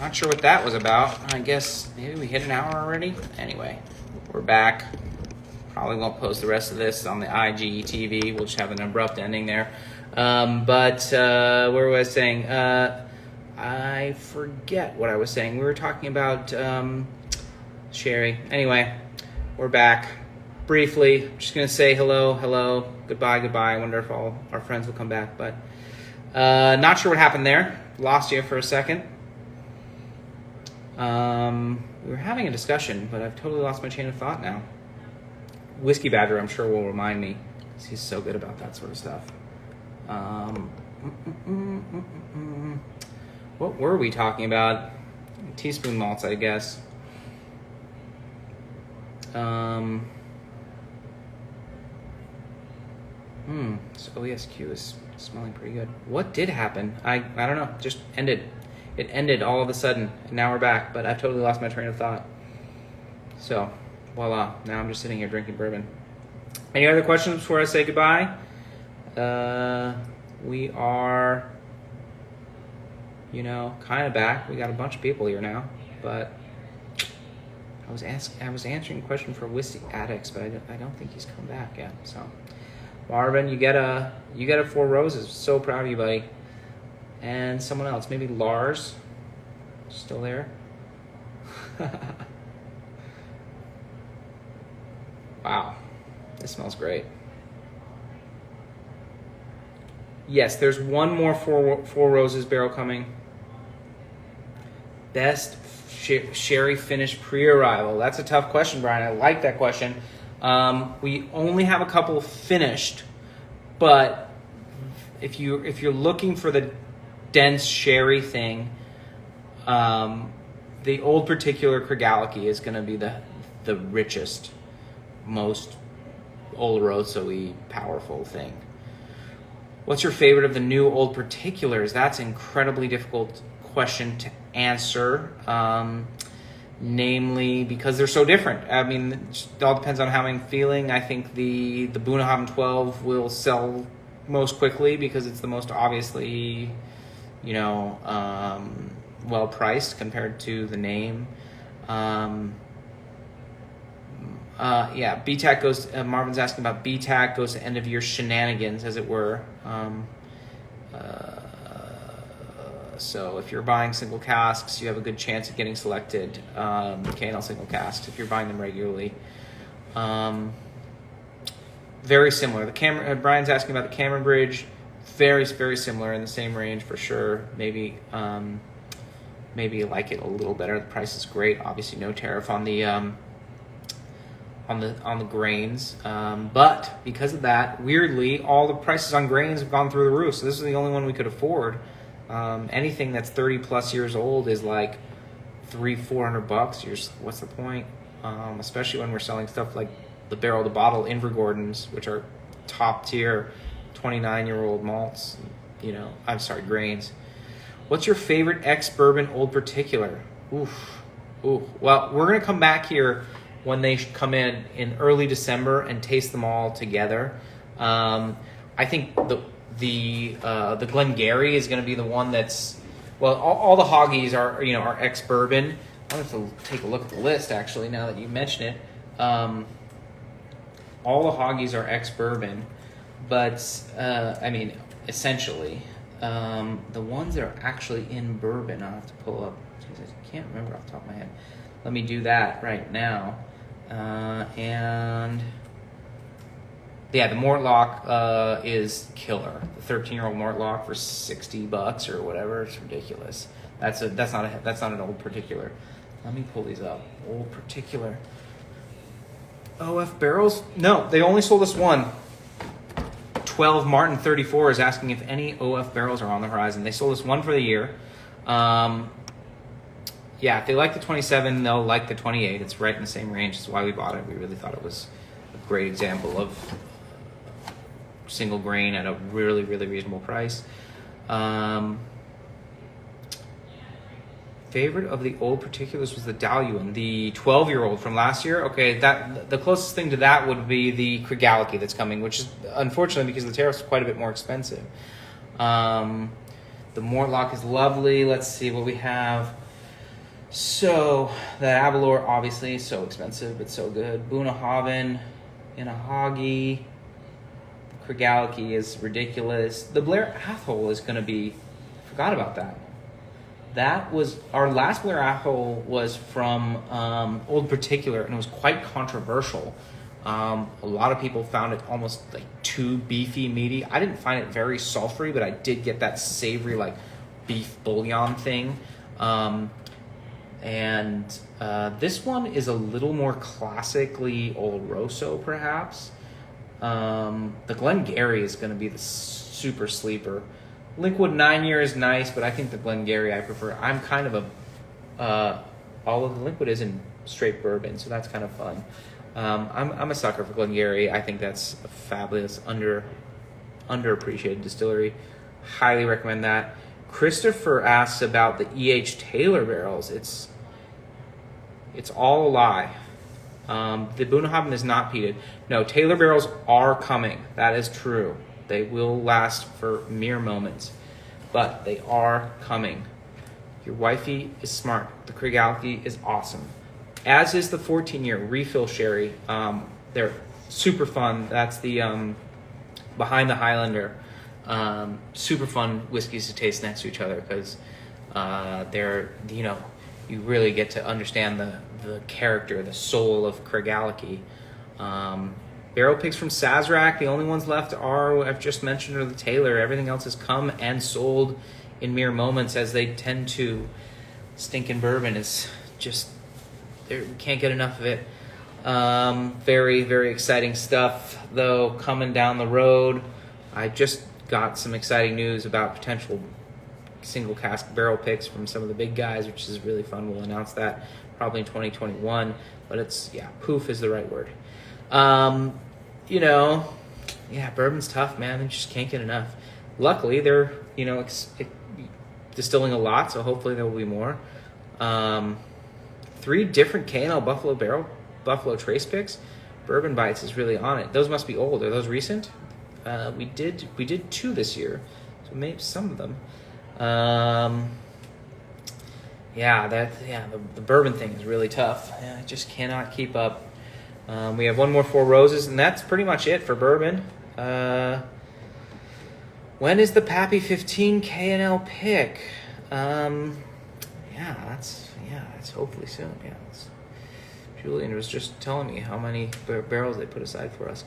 Not sure what that was about. I guess maybe we hit an hour already. Anyway, we're back. Probably won't post the rest of this on the IGTV. We'll just have an abrupt ending there. Where was I saying? I forget what I was saying. We were talking about Sherry. Anyway, we're back. Briefly, just going to say hello, goodbye. I wonder if all our friends will come back. But not sure what happened there. Lost you for a second. We were having a discussion, but I've totally lost my chain of thought now. Whiskey Badger, I'm sure, will remind me, because he's so good about that sort of stuff. What were we talking about? Teaspoon malts, I guess. This OESQ is smelling pretty good. What did happen? I don't know. Just ended. It ended all of a sudden, and now we're back. But I've totally lost my train of thought. So, voila. Now I'm just sitting here drinking bourbon. Any other questions before I say goodbye? We are, kind of back. We got a bunch of people here now, but I was answering a question for Whiskey Addicts, but I don't think he's come back yet. So, Marvin, you get a 4 roses. So proud of you, buddy. And someone else, maybe Lars, still there. Wow, this smells great. Yes, there's one more four roses barrel coming. Best sherry finish pre-arrival. That's a tough question, Brian. I like that question. We only have a couple finished, but if you're looking for the dense sherry thing, the Old Particular Kregaliki is going to be the richest, most Oloroso-y powerful thing. What's your favorite of the new Old Particulars? That's an incredibly difficult question to answer, namely because they're so different. I mean, it all depends on how I'm feeling. I think the Bunnahabhain 12 will sell most quickly because it's the most obviously, well priced compared to the name. BTAC goes. Marvin's asking about BTAC goes to end of year shenanigans, as it were. So if you're buying single casks, you have a good chance of getting selected. K&L single casks if you're buying them regularly. Very similar. Brian's asking about the Cameron Bridge. Very, very similar, in the same range for sure. Maybe you like it a little better. The price is great. Obviously, no tariff on the grains, but because of that, weirdly, all the prices on grains have gone through the roof. So this is the only one we could afford. Anything that's 30 plus years old is like $300-400. What's the point? Especially when we're selling stuff like the barrel to bottle Invergordons, which are top tier 29-year-old malts. Grains. What's your favorite ex-bourbon Old Particular? Ooh. Well, we're gonna come back here when they come in early December and taste them all together. I think the Glengarry is going to be the one that's, well, all the Hoggies are ex-bourbon. I have to take a look at the list actually now that you mention it. All the Hoggies are ex-bourbon, but essentially the ones that are actually in bourbon, I'll have to pull up. I can't remember off the top of my head. Let me do that right now. The Mortlock is killer. The 13-year-old Mortlock for $60 or whatever. It's ridiculous. That's not an Old Particular. Let me pull these up. Old Particular. OF barrels? No, they only sold us one. 12 Martin 34 is asking if any OF barrels are on the horizon. They sold us one for the year. If they like the 27, they'll like the 28. It's right in the same range. That's why we bought it. We really thought it was a great example of single grain at a really, really reasonable price. Favorite of the Old Particulars was the Daluan, the 12-year-old from last year. Okay, the closest thing to that would be the Kregaliki that's coming, which is unfortunately because the tariffs are quite a bit more expensive. The Mortlock is lovely. Let's see what we have. So that Avalor obviously is so expensive, but so good. Bunnahabhain, Inahagi, Krigaliki is ridiculous. The Blair Athol is going to be. Forgot about that. That was our last Blair Athol was from Old Particular, and it was quite controversial. A lot of people found it almost like too beefy, meaty. I didn't find it very sulfury, but I did get that savory like beef bouillon thing. And this one is a little more classically Oloroso, perhaps. The Glengarry is going to be the super sleeper. Linkwood 9-year is nice, but I think the Glengarry I prefer. I'm kind of all of the Linkwood is in straight bourbon, so that's kind of fun. I'm a sucker for Glengarry. I think that's a fabulous, underappreciated distillery. Highly recommend that. Christopher asks about the E.H. Taylor barrels. It's all a lie. The Bunnahabhain is not peated. No, Taylor barrels are coming. That is true. They will last for mere moments, but they are coming. Your wifey is smart. The Krigaliki is awesome, as is the 14-year refill sherry. They're super fun. That's the Behind the Highlander. Super fun whiskeys to taste next to each other because they're, you really get to understand the character, the soul of Krigaliki. Barrel picks from Sazerac. The only ones left I've just mentioned, are the Taylor. Everything else has come and sold in mere moments, as they tend to. Stinking bourbon is just, we can't get enough of it. Very, very exciting stuff, though, coming down the road. I just got some exciting news about potential single cask barrel picks from some of the big guys, which is really fun. We'll announce that probably in 2021, but poof is the right word. Bourbon's tough, man. They just can't get enough. Luckily, they're, distilling a lot, so hopefully there will be more. 3 different K&L Buffalo Trace picks. Bourbon Bites is really on it. Those must be old. Are those recent? We did 2 this year, so maybe some of them. The bourbon thing is really tough. I just cannot keep up. We have one more Four Roses, and that's pretty much it for bourbon. When is the Pappy 15 K&L pick? It's hopefully soon. Julian was just telling me how many barrels they put aside for us.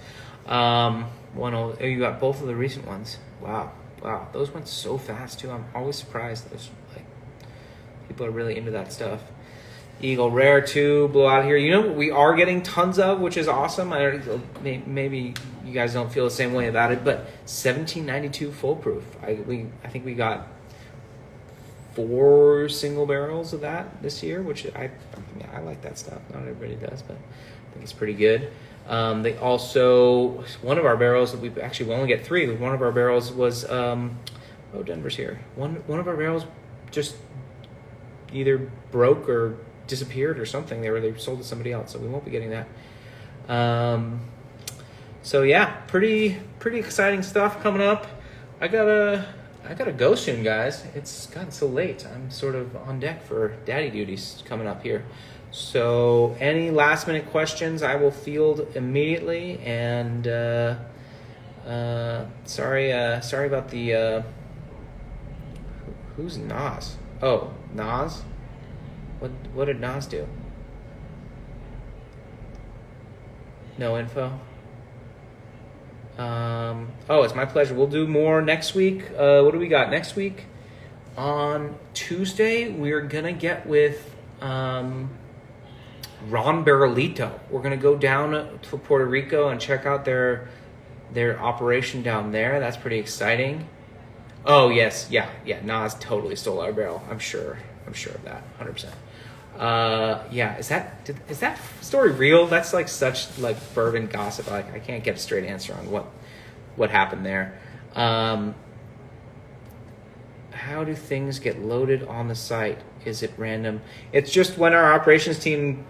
You got both of the recent ones. Wow, those went so fast too. I'm always surprised. People are really into that stuff. Eagle Rare 2, Blowout here. What we are getting tons of, which is awesome. Maybe you guys don't feel the same way about it, but 1792 Foolproof. I think we got 4 single barrels of that this year, which I like that stuff. Not everybody does, but I think it's pretty good. They also, one of our barrels that we'll only get 3. One of our barrels was Denver's here. One of our barrels just either broke or disappeared or something. They sold to somebody else, so we won't be getting that. Pretty exciting stuff coming up. I gotta go soon, guys. It's gotten so late. I'm sort of on deck for daddy duties coming up here. So any last minute questions I will field immediately. And sorry about the who's Nas? Oh, Nas? What did Nas do? No info. It's my pleasure. We'll do more next week. What do we got next week? On Tuesday, we're gonna get with Ron Barrilito. We're gonna go down to Puerto Rico and check out their operation down there. That's pretty exciting. Oh yes, yeah. Nas totally stole our barrel. I'm sure of that, 100%. Is that story real? That's such bourbon gossip. I can't get a straight answer on what happened there. How do things get loaded on the site? Is it random? It's just when our operations team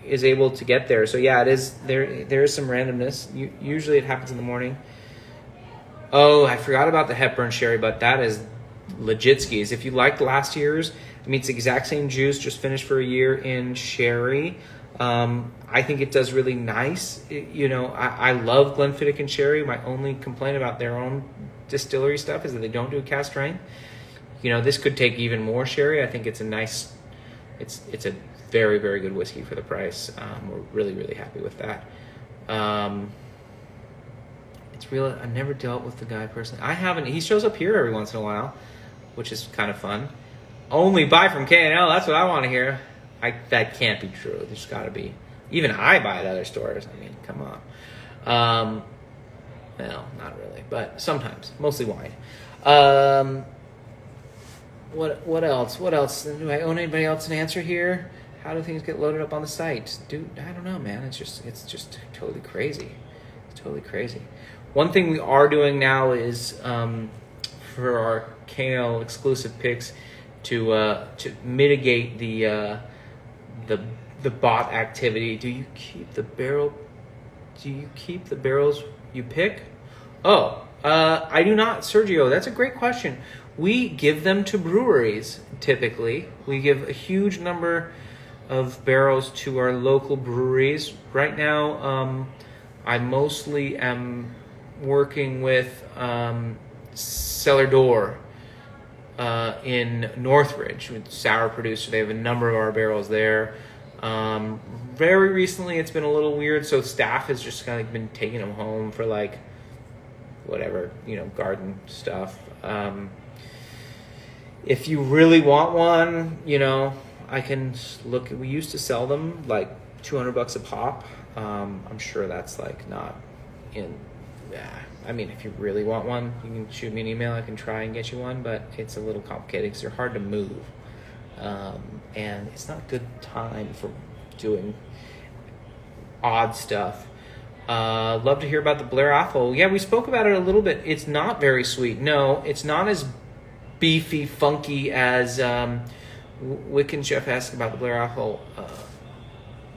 is able to get there. So it is. There is some randomness. Usually it happens in the morning. Oh, I forgot about the Hepburn sherry, but that is legit skis. If you liked last year's, I mean, it's the exact same juice, just finished for a year in sherry. I think it does really nice. I love Glenfiddich and sherry. My only complaint about their own distillery stuff is that they don't do a cask strength. This could take even more sherry. I think it's a nice, it's a very, very good whiskey for the price. We're really, really happy with that. It's real. I've never dealt with the guy personally. I haven't. He shows up here every once in a while, which is kind of fun. Only buy from K&L. That's what I want to hear. That can't be true. There's got to be. Even I buy at other stores. I mean, come on. No, not really, but sometimes. Mostly wine. What else? What else? Do I owe anybody else an answer here? How do things get loaded up on the site? Dude, I don't know, man. It's just totally crazy. It's totally crazy. One thing we are doing now is for our K&L exclusive picks to mitigate the bot activity. Do you keep the barrels you pick? I do not, Sergio. That's a great question. We give them to breweries, typically. We give a huge number of barrels to our local breweries. Right now, I mostly am working with Cellar Door in Northridge, with sour producer. They have a number of our barrels there. Very recently, it's been a little weird, so staff has just kind of been taking them home for whatever, garden stuff. If you really want one, I can look. We used to sell them $200 a pop. I'm sure that's not in. I mean, if you really want one, you can shoot me an email. I can try and get you one, but it's a little complicated because they're hard to move, and it's not a good time for doing odd stuff. Love to hear about the Blair Athol. Yeah, we spoke about it a little bit. It's not very sweet. No, it's not as beefy, funky as Wiccan Chef asked about the Blair Athol.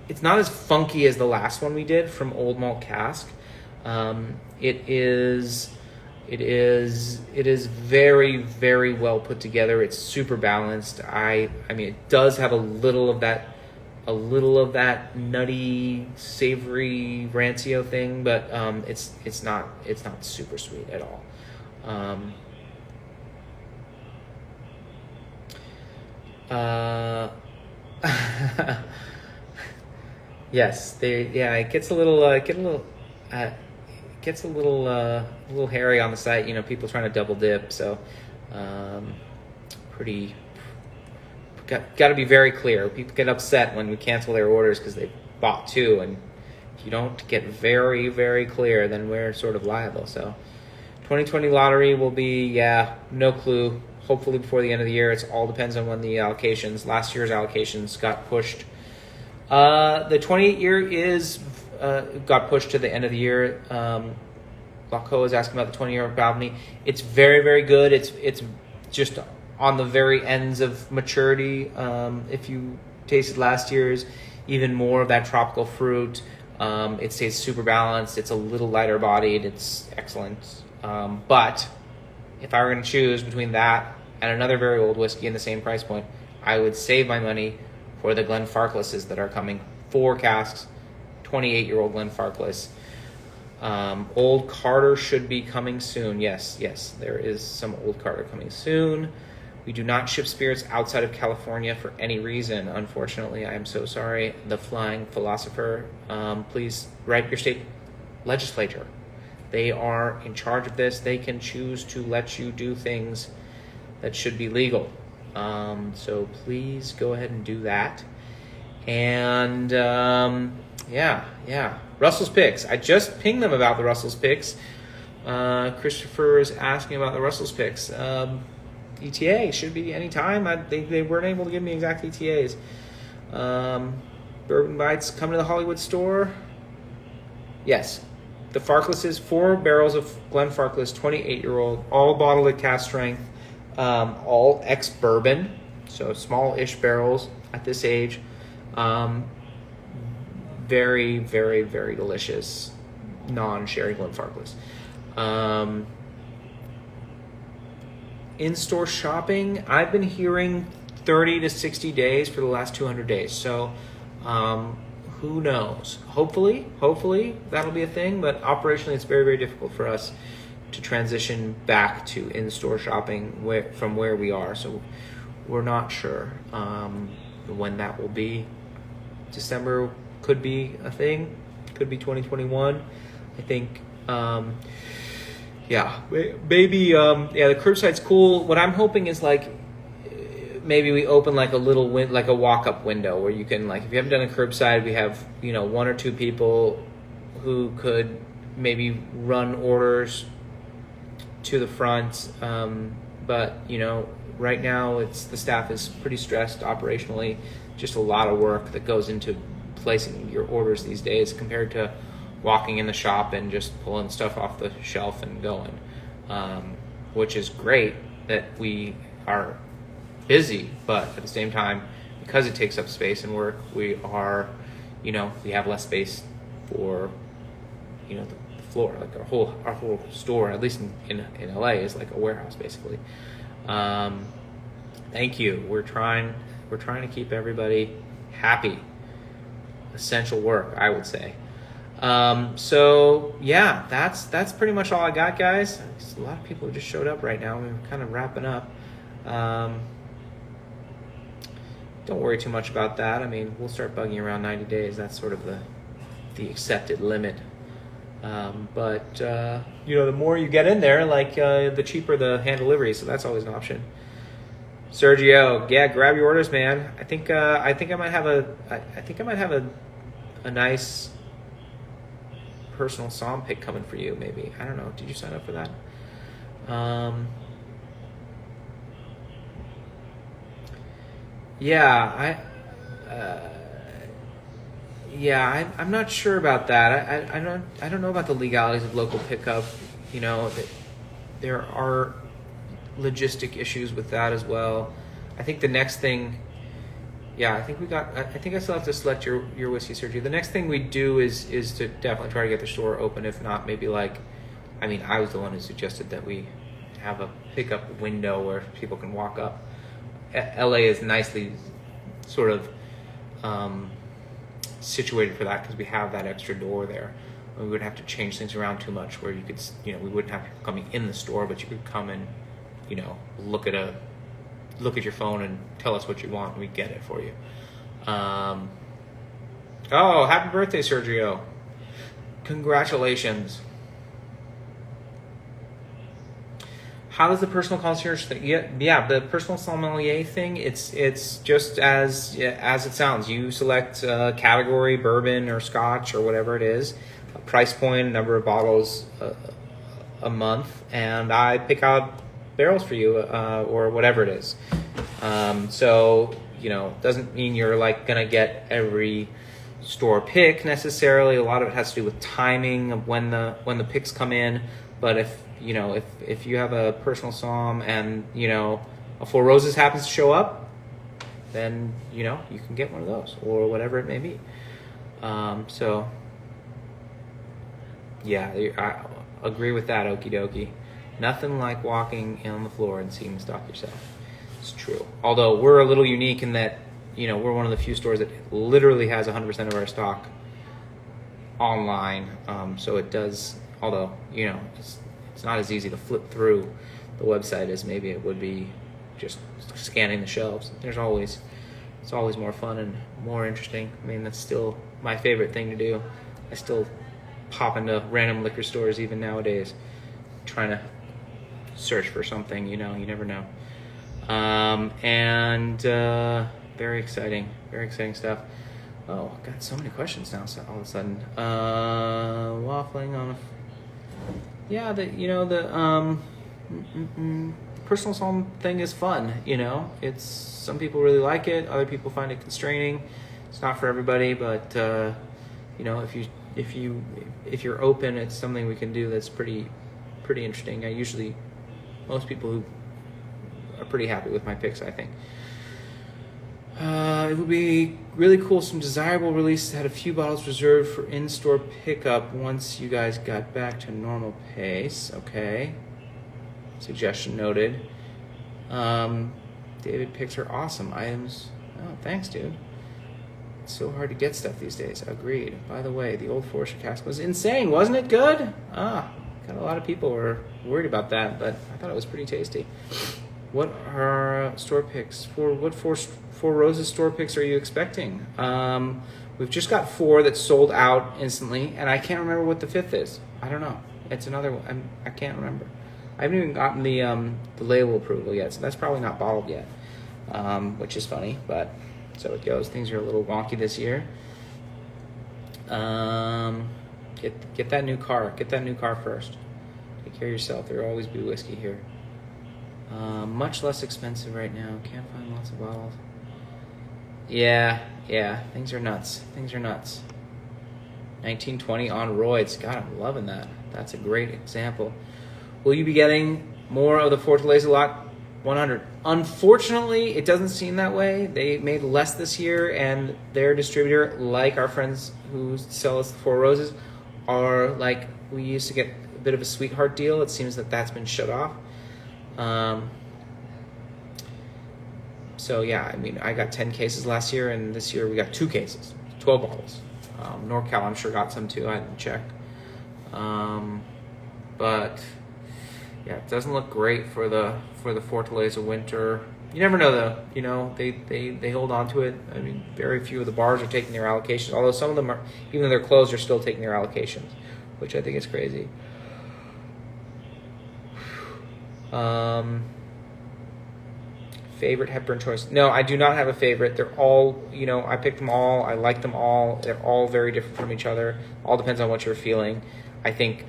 It's not as funky as the last one we did from Old Malt Cask. It is very, very well put together. It's super balanced. I mean, it does have a little of that nutty, savory rancio thing, but it's not super sweet at all. Yes, it gets a little hairy on the site. People trying to double dip, so got to be very clear. People get upset when we cancel their orders because they bought two, and if you don't get very, very clear, then we're sort of liable. So 2020 lottery will be, no clue, hopefully before the end of the year. It all depends on when the last year's allocations got pushed. The 28 year got pushed to the end of the year. Laco is asking about the 20-year Balvenie. It's very, very good. It's just on the very ends of maturity. If you tasted last year's, even more of that tropical fruit. It stays super balanced. It's a little lighter bodied. It's excellent. But if I were going to choose between that and another very old whiskey in the same price point, I would save my money for the Glenfarclasses that are coming. 4 casks, 28-year-old Glenfarclas. Old Carter should be coming soon. Yes, there is some Old Carter coming soon. We do not ship spirits outside of California for any reason, unfortunately. I am so sorry. The Flying Philosopher, please write your state legislature. They are in charge of this. They can choose to let you do things that should be legal. So please go ahead and do that. And Russell's Picks. I just pinged them about the Russell's Picks. Christopher is asking about the Russell's Picks. ETA should be any time. They weren't able to give me exact ETAs. Bourbon Bites coming to the Hollywood store. Yes. The Farklesses, 4 barrels of Glenfarclas, 28-year-old, all bottled at cask strength, all ex-bourbon, so small-ish barrels at this age. Very, very, very delicious non-sherry Glenfarclas. in-store shopping, I've been hearing 30 to 60 days for the last 200 days. So who knows? Hopefully that'll be a thing, but operationally it's very, very difficult for us to transition back to in-store shopping from where we are. So we're not sure when that will be. December could be a thing, could be 2021. I think, maybe, the curbside's cool. What I'm hoping is like, maybe we open like a little like a walk-up window where you can, like, if you haven't done a curbside, we have, one or two people who could maybe run orders to the front. But, right now the staff is pretty stressed operationally. Just a lot of work that goes into placing your orders these days compared to walking in the shop and just pulling stuff off the shelf and going, which is great that we are busy, but at the same time, because it takes up space and work, we are, we have less space for, the floor. Like our whole store, at least in LA, is like a warehouse basically. Thank you. We're trying to keep everybody happy. Essential work, I would say. So yeah, that's pretty much all I got, guys. A lot of people just showed up right now. We're kind of wrapping up. Don't worry too much about that. I mean, we'll start bugging around 90 days. That's sort of the accepted limit. But the more you get in there, like the cheaper the hand delivery. So that's always an option. Sergio, yeah, grab your orders, man. I think I might have a nice personal psalm pick coming for you. Maybe, I don't know. Did you sign up for that? I'm not sure about that. I don't know about the legalities of local pickup. There are logistic issues with that as well. I think the next thing, I think I still have to select your whiskey, Sergio. The next thing we do is to definitely try to get the store open. If not, maybe I was the one who suggested that we have a pickup window where people can walk up. LA is nicely sort of situated for that because we have that extra door there. We wouldn't have to change things around too much where you could, we wouldn't have people coming in the store, but you could come and, look at your phone and tell us what you want and we get it for you. Oh, happy birthday, Sergio. Congratulations. How does the personal concierge thing? Yeah, the personal sommelier thing. It's just as it sounds. You select a category, bourbon or Scotch or whatever it is, a price point, a number of bottles a month, and I pick out barrels for you or whatever it is. So doesn't mean you're gonna get every store pick necessarily. A lot of it has to do with timing of when the picks come in. But if you have a personal somm and a Four Roses happens to show up, then you can get one of those or whatever it may be. So yeah, I agree with that. Okie dokie. Nothing like walking on the floor and seeing the stock yourself. It's true. Although we're a little unique in that we're one of the few stores that literally has 100% of our stock online. So it does. Although it's not as easy to flip through the website as maybe it would be just scanning the shelves. It's always more fun and more interesting. I mean, that's still my favorite thing to do. I still pop into random liquor stores even nowadays, trying to search for something. You never know. Very exciting stuff. Oh, I've got so many questions now. So all of a sudden, waffling on a. Yeah, the personal psalm thing is fun. It's some people really like it, other people find it constraining. It's not for everybody, but if you're open, it's something we can do that's pretty interesting. Most people who are pretty happy with my picks, I think. It would be really cool. Some desirable releases had a few bottles reserved for in-store pickup once you guys got back to normal pace. Okay. Suggestion noted. David picks are awesome items. Oh, thanks, dude. It's so hard to get stuff these days. Agreed. By the way, the Old Forester cask was insane. Wasn't it good? Got a lot of people were worried about that, but I thought it was pretty tasty. What are store picks? What four roses store picks are you expecting? We've just got 4 that sold out instantly, and I can't remember what the 5th is. I don't know. It's another one. I can't remember. I haven't even gotten the label approval yet, so that's probably not bottled yet, which is funny, but so it goes. Things are a little wonky this year. Get that new car. Get that new car first. Take care of yourself. There will always be whiskey here. Much less expensive right now. Can't find lots of bottles. Yeah. Things are nuts. 1920 on roids. God, I'm loving that. That's a great example. Will you be getting more of the Fortaleza Lot 100? Unfortunately, it doesn't seem that way. They made less this year, and their distributor, like our friends who sell us the Four Roses, are like, we used to get a bit of a sweetheart deal. It seems that that's been shut off. So yeah, I mean, I got 10 cases last year, and this year we got 2 cases, 12 bottles. NorCal, I'm sure, got some too. I didn't check. But yeah, it doesn't look great for the Fortaleza winter. You never know though. You know, they hold on to it. I mean, very few of the bars are taking their allocations. Although some of them are, even though they're closed, are still taking their allocations, which I think is crazy. Favorite Hepburn choice? No, I do not have a favorite. They're all, I picked them all. I like them all. They're all very different from each other. All depends on what you're feeling. I think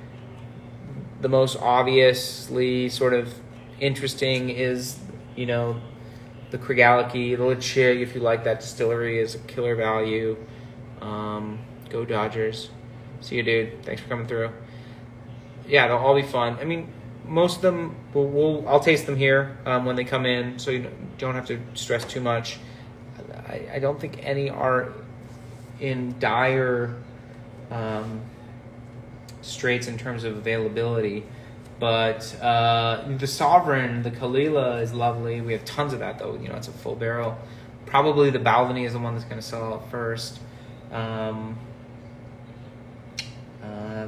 the most obviously sort of interesting is, the Cregality, the Lechig, if you like that distillery, is a killer value. Go Dodgers. See you, dude. Thanks for coming through. Yeah, they'll all be fun. I mean, most of them, I'll taste them here when they come in, so you don't have to stress too much. I don't think any are in dire straits in terms of availability, but the Sovereign, the Kalila, is lovely. We have tons of that, though. It's a full barrel. Probably the Balvenie is the one that's going to sell out first.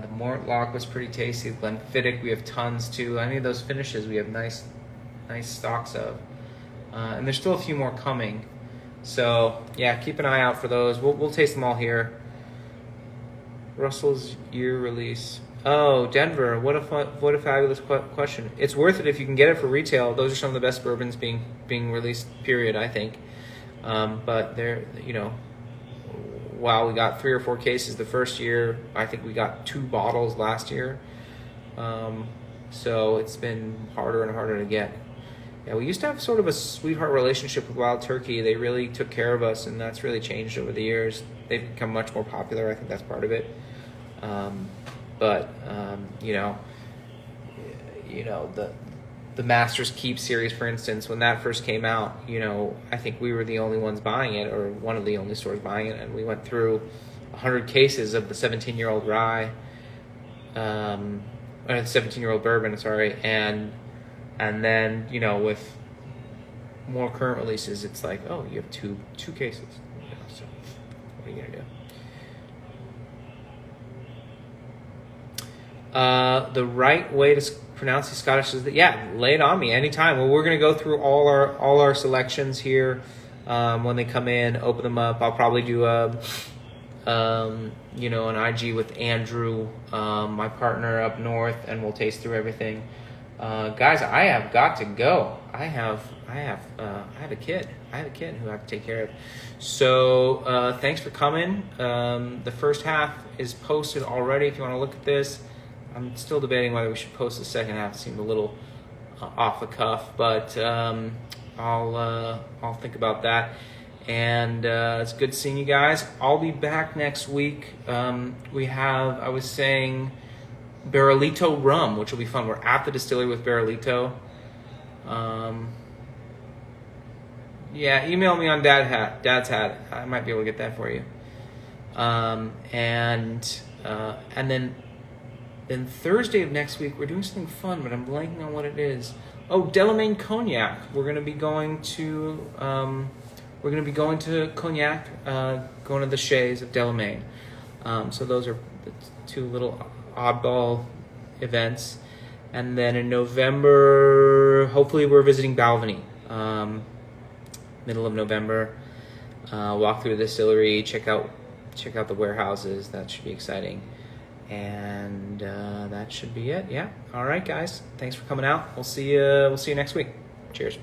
The Mortlock was pretty tasty. Glenfiddich, we have tons too. Any of those finishes, we have nice stocks of. And there's still a few more coming. So yeah, keep an eye out for those. We'll taste them all here. Russell's year release. Oh, Denver. What a fabulous question. It's worth it if you can get it for retail. Those are some of the best bourbons being released, period, I think. But they're, while we got 3 or 4 cases the first year, I think we got 2 bottles last year. So it's been harder and harder to get. Yeah, we used to have sort of a sweetheart relationship with Wild Turkey. They really took care of us, and that's really changed over the years. They've become much more popular. I think that's part of it. The Master's Keep series, for instance, when that first came out, I think we were the only ones buying it, or one of the only stores buying it, and we went through 100 cases of the 17-year-old rye, 17-year-old bourbon, sorry, and then, with more current releases, it's like, oh, you have two cases, so what are you gonna do? The right way to pronounce the Scottish is that, lay it on me anytime. Well, we're going to go through all our selections here when they come in, open them up. I'll probably do an IG with Andrew, my partner up north, and we'll taste through everything. Guys, I have got to go. I have a kid. I have a kid who I have to take care of. So thanks for coming. The first half is posted already. If you want to look at this. I'm still debating whether we should post the second half. It seemed a little off the cuff, but I'll think about that. And it's good seeing you guys. I'll be back next week. We have, I was saying, Barrilito rum, which will be fun. We're at the distillery with Barrilito. Email me on Dad's hat. I might be able to get that for you. And then Thursday of next week, we're doing something fun, but I'm blanking on what it is. Oh, Delamain Cognac. We're gonna be going to Cognac, going to the Shays of Delamain. So those are the two little oddball events. And then in November, hopefully we're visiting Balvenie. Middle of November. Walk through the distillery, check out the warehouses. That should be exciting. And that should be it. Yeah. All right, guys. Thanks for coming out. We'll see you next week. Cheers.